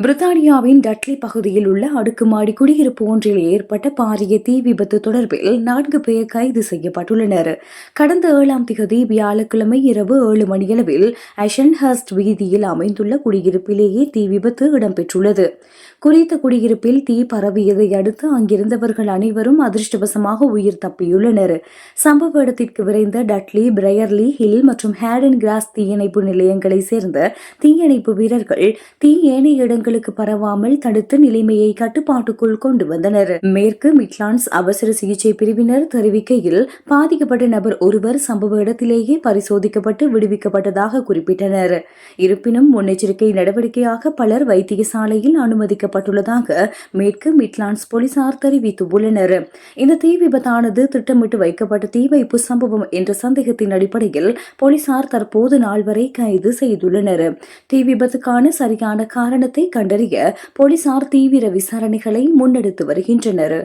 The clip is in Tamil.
பிரித்தானியாவின் டட்லி பகுதியில் உள்ள அடுக்குமாடி குடியிருப்பு ஒன்றில் ஏற்பட்ட பாரிய தீ விபத்து தொடர்பில் 4 பேர் கைது செய்யப்பட்டுள்ளனர். கடந்த 7ஆம் திகதி வியாழக்கிழமை இரவு 7 மணியளவில் அஷன்ஹர்ஸ்ட் வீதியில் அமைந்துள்ள குடியிருப்பிலேயே தீ விபத்து இடம்பெற்றுள்ளது. குறித்த குடியிருப்பில் தீ பரவியதை அடுத்து அங்கிருந்தவர்கள் அனைவரும் அதிர்ஷ்டவசமாக உயிர் தப்பியுள்ளனர். சம்பவ இடத்திற்கு விரைந்த டட்லி, பிரையர்லி ஹில் மற்றும் ஹேடன் கிராஸ் தீயணைப்பு நிலையங்களை சேர்ந்த தீயணைப்பு வீரர்கள் தீ ஏனைய இடங்களுக்கு பரவாமல் தடுத்து நிலைமையை கட்டுப்பாட்டுக்குள் கொண்டு வந்தனர். மேற்கு மிட்லாண்ட்ஸ் அவசர சிகிச்சை பிரிவினர் தெரிவிக்கையில், பாதிக்கப்பட்ட நபர் ஒருவர் சம்பவ இடத்திலேயே பரிசோதிக்கப்பட்டு விடுவிக்கப்பட்டதாக குறிப்பிட்டனர். இருப்பினும் முன்னெச்சரிக்கை நடவடிக்கையாக பலர் வைத்தியசாலையில் அனுமதிக்கப்பட்டுள்ளதாக மேற்கு மிட்லாண்ட்ஸ் போலீசார் தெரிவித்துள்ளனர். இந்த தீ விபத்தானது திட்டமிட்டு வைக்கப்பட்ட தீ வைப்பு சம்பவம் என்ற சந்தேகத்தின் அடிப்படையில் போலீசார் தற்போது நாள் வரை கைது செய்துள்ளனர். தீ விபத்துக்கான சரியான காரணத்தை கண்டறிய போலீசார் தீவிர விசாரணைகளை முன்னெடுத்து வருகின்றனர்.